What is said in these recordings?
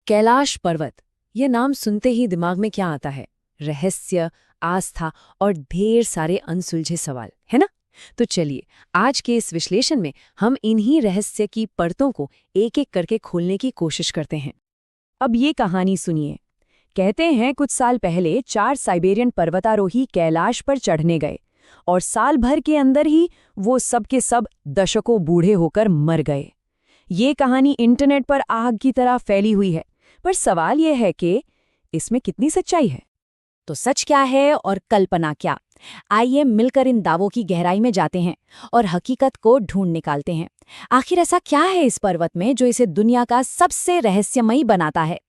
कैलाश पर्वत, ये नाम सुनते ही दिमाग में क्या आता है? रहस्य, आस्था और ढेर सारे अनसुलझे सवाल, है ना? तो चलिए, आज के इस विश्लेषण में हम इन्हीं रहस्य की परतों को एक-एक करके खोलने की कोशिश करते हैं। अब ये कहानी सुनिए। कहते हैं कुछ साल पहले 4 साइबेरियन पर्वतारोही कैलाश पर चढ़ने गए और साल भर के अंदर ही वो सब के सब दशकों बूढ़े होकर मर गए। ये कहानी इंटरनेट पर आग की तरह फैली हुई है, पर सवाल यह है कि इसमें कितनी सच्चाई है? तो सच क्या है और कल्पना क्या? आइए मिलकर इन दावों की गहराई में जाते हैं और हकीकत को ढूंढ निकालते हैं। आखिर ऐसा क्या है इस पर्वत में जो इसे दुनिया का सबसे रहस्यमयी बनाता है?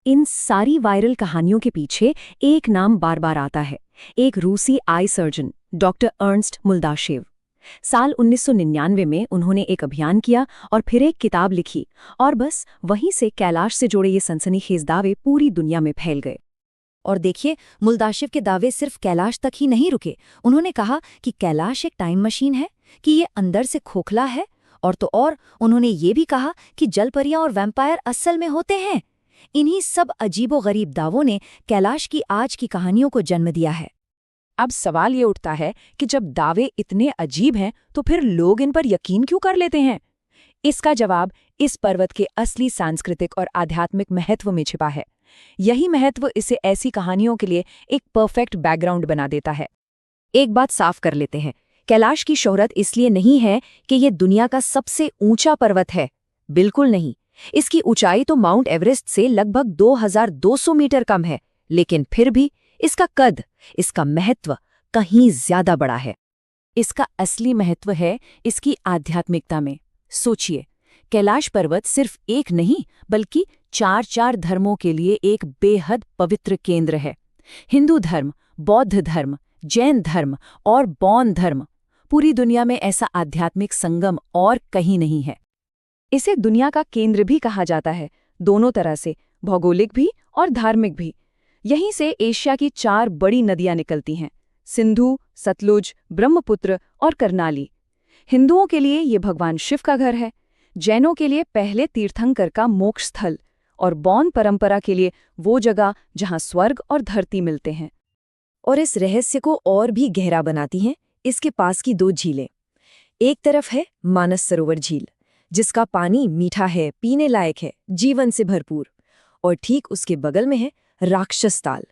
इन सारी वायरल कहानियों के पीछे एक नाम बार बार आता है, एक रूसी आई सर्जन, डॉक्टर अर्नस्ट मुल्दाशेव। साल 1999 में उन्होंने एक अभियान किया और फिर एक किताब लिखी, और बस वहीं से कैलाश से जुड़े ये सनसनीखेज दावे पूरी दुनिया में फैल गए। और देखिए, मुल्दाशिव के दावे सिर्फ कैलाश तक ही नहीं रुके। उन्होंने कहा कि कैलाश एक टाइम मशीन है, कि ये अंदर से खोखला है, और तो और उन्होंने ये भी कहा कि जलपरियां और वैम्पायर असल में होते हैं। इन्हीं सब अजीबोगरीब दावों ने कैलाश की आज की कहानियों को जन्म दिया है। अब सवाल ये उठता है कि जब दावे इतने अजीब हैं तो फिर लोग इन पर यकीन क्यों कर लेते हैं? इसका जवाब इस पर्वत के असली सांस्कृतिक और आध्यात्मिक महत्व में छिपा है। यही महत्व इसे ऐसी कहानियों के लिए एक परफेक्ट बैकग्राउंड बना देता है। एक बात साफ कर लेते हैं, कैलाश की शोहरत इसलिए नहीं है कि ये दुनिया का सबसे ऊंचा पर्वत है। बिल्कुल नहीं। इसकी ऊंचाई तो माउंट एवरेस्ट से लगभग 2200 मीटर कम है, लेकिन फिर भी इसका कद, इसका महत्व कहीं ज्यादा बड़ा है। इसका असली महत्व है इसकी आध्यात्मिकता में। सोचिए, कैलाश पर्वत सिर्फ एक नहीं बल्कि 4 धर्मों के लिए एक बेहद पवित्र केंद्र है। हिंदू धर्म, बौद्ध धर्म, जैन धर्म और बौद्ध धर्म, पूरी दुनिया में ऐसा आध्यात्मिक संगम और कहीं नहीं है। इसे दुनिया का केंद्र भी कहा जाता है, दोनों तरह से, भौगोलिक भी और धार्मिक भी। यहीं से एशिया की 4 बड़ी नदियां निकलती हैं, सिंधु, सतलुज, ब्रह्मपुत्र और करनाली। हिंदुओं के लिए ये भगवान शिव का घर है, जैनों के लिए पहले तीर्थंकर का मोक्ष स्थल, और बौद्ध परंपरा के लिए वो जगह जहां स्वर्ग और धरती मिलते हैं। और इस रहस्य को और भी गहरा बनाती हैं इसके पास की 2 झीलें। एक तरफ है मानस सरोवर झील, जिसका पानी मीठा है, पीने लायक है, जीवन से भरपूर। और ठीक उसके बगल में है राक्षस ताल,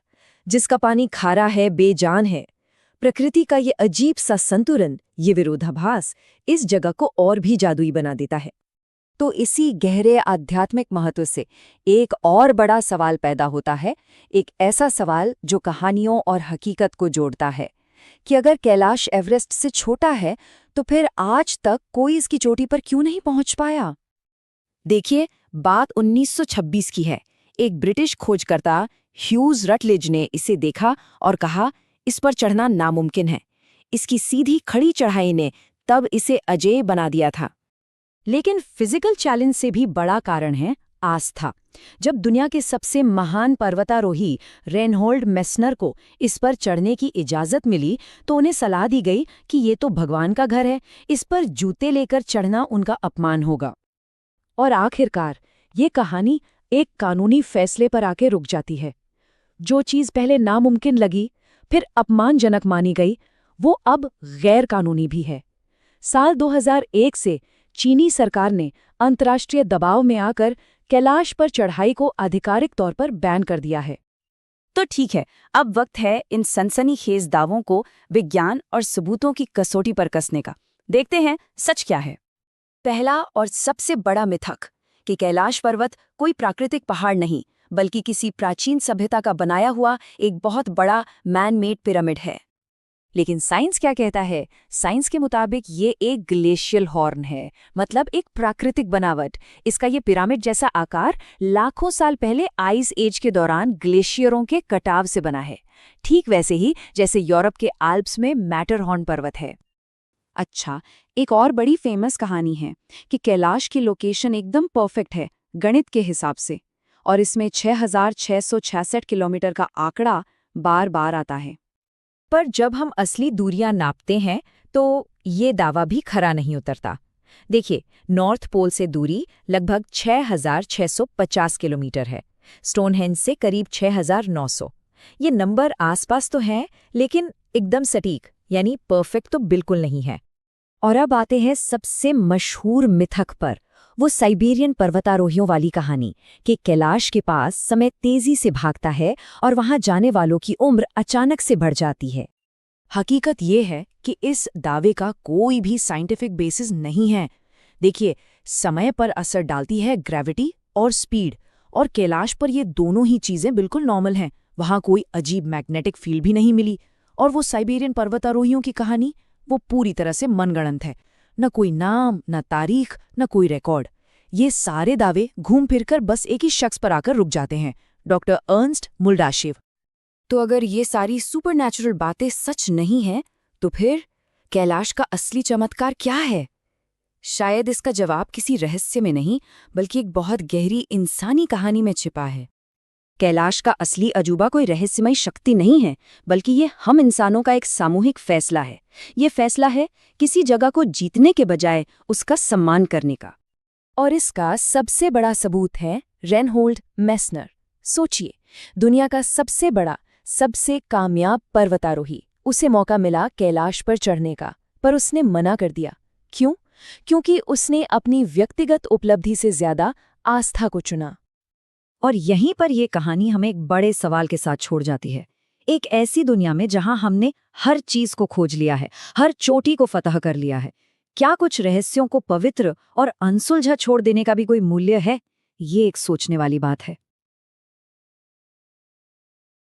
जिसका पानी खारा है, बेजान है। प्रकृति का ये अजीब सा संतुलन, ये विरोधाभास इस जगह को और भी जादुई बना देता है। तो इसी गहरे आध्यात्मिक महत्व से एक और बड़ा सवाल पैदा होता है, एक ऐसा सवाल जो कहानियों और हकीकत को जोड़ता है कि अगर कैलाश एवरेस्ट से छोटा है तो फिर आज तक कोई इसकी चोटी पर क्यों नहीं पहुंच पाया? देखिए, बात 1926 की है। एक ब्रिटिश खोजकर्ता ह्यूज रटलेज ने इसे देखा और कहा, इस पर चढ़ना नामुमकिन है। इसकी सीधी खड़ी चढ़ाई ने तब इसे अजेय बना दिया था। लेकिन फिजिकल चैलेंज से भी बड़ा कारण है आस्था। जब दुनिया के सबसे महान पर्वतारोही रेनहोल्ड मेस्नर को इस पर चढ़ने की इजाजत मिली तो उन्हें सलाह दी गई कि ये तो भगवान का घर है, इस पर जूते लेकर चढ़ना उनका अपमान होगा। और आखिरकार ये कहानी एक कानूनी फैसले पर आके रुक जाती है। जो चीज़ पहले नामुमकिन लगी, फिर अपमानजनक मानी गई, वो अब गैर कानूनी भी है। साल 2001 से चीनी सरकार ने अंतर्राष्ट्रीय दबाव में आकर कैलाश पर चढ़ाई को आधिकारिक तौर पर बैन कर दिया है। तो ठीक है, अब वक्त है इन सनसनीखेज दावों को विज्ञान और सबूतों की कसौटी पर कसने का। देखते हैं सच क्या है। पहला और सबसे बड़ा मिथक कि कैलाश पर्वत कोई प्राकृतिक पहाड़ नहीं, बल्कि किसी प्राचीन सभ्यता का बनाया हुआ एक बहुत बड़ा मैन मेड पिरामिड है। लेकिन साइंस क्या कहता है? साइंस के मुताबिक ये एक ग्लेशियल हॉर्न है, मतलब एक प्राकृतिक बनावट। इसका ये पिरामिड जैसा आकार लाखों साल पहले आइस एज के दौरान ग्लेशियरों के कटाव से बना है, ठीक वैसे ही जैसे यूरोप के आल्प्स में मैटरहॉर्न पर्वत है। अच्छा, एक और बड़ी फेमस कहानी है कि कैलाश की लोकेशन एकदम परफेक्ट है गणित के हिसाब से, और इसमें 6666 किलोमीटर का आंकड़ा बार बार आता है। पर जब हम असली दूरियां नापते हैं तो ये दावा भी खरा नहीं उतरता। देखिए, नॉर्थ पोल से दूरी लगभग 6,650 किलोमीटर है, स्टोनहेंज से करीब 6,900। ये नंबर आसपास तो हैं, लेकिन एकदम सटीक यानी परफेक्ट तो बिल्कुल नहीं है। और अब आते हैं सबसे मशहूर मिथक पर, वो साइबेरियन पर्वतारोहियों वाली कहानी कि कैलाश के पास समय तेजी से भागता है और वहां जाने वालों की उम्र अचानक से बढ़ जाती है। हकीकत ये है कि इस दावे का कोई भी साइंटिफिक बेसिस नहीं है। देखिए, समय पर असर डालती है ग्रेविटी और स्पीड, और कैलाश पर ये दोनों ही चीजें बिल्कुल नॉर्मल हैं। वहां कोई अजीब मैग्नेटिक फील्ड भी नहीं मिली। और वो साइबेरियन पर्वतारोहियों की कहानी, वो पूरी तरह से मनगढ़ंत है। न कोई नाम, न तारीख, न कोई रिकॉर्ड। ये सारे दावे घूम फिरकर बस एक ही शख्स पर आकर रुक जाते हैं, डॉक्टर अर्नस्ट मुल्डाशिव। तो अगर ये सारी सुपरनैचुरल बातें सच नहीं हैं, तो फिर कैलाश का असली चमत्कार क्या है? शायद इसका जवाब किसी रहस्य में नहीं, बल्कि एक बहुत गहरी इंसानी कहानी में छिपा है। कैलाश का असली अजूबा कोई रहस्यमयी शक्ति नहीं है, बल्कि ये हम इंसानों का एक सामूहिक फैसला है। ये फैसला है किसी जगह को जीतने के बजाय उसका सम्मान करने का। और इसका सबसे बड़ा सबूत है रेनहोल्ड मेस्नर। सोचिए, दुनिया का सबसे बड़ा, सबसे कामयाब पर्वतारोही, उसे मौका मिला कैलाश पर चढ़ने का, पर उसने मना कर दिया। क्यों? क्योंकि उसने अपनी व्यक्तिगत उपलब्धि से ज्यादा आस्था को चुना। और यहीं पर यह कहानी हमें एक बड़े सवाल के साथ छोड़ जाती है। एक ऐसी दुनिया में जहां हमने हर चीज को खोज लिया है, हर चोटी को फतह कर लिया है, क्या कुछ रहस्यों को पवित्र और अनसुलझा छोड़ देने का भी कोई मूल्य है? ये एक सोचने वाली बात है।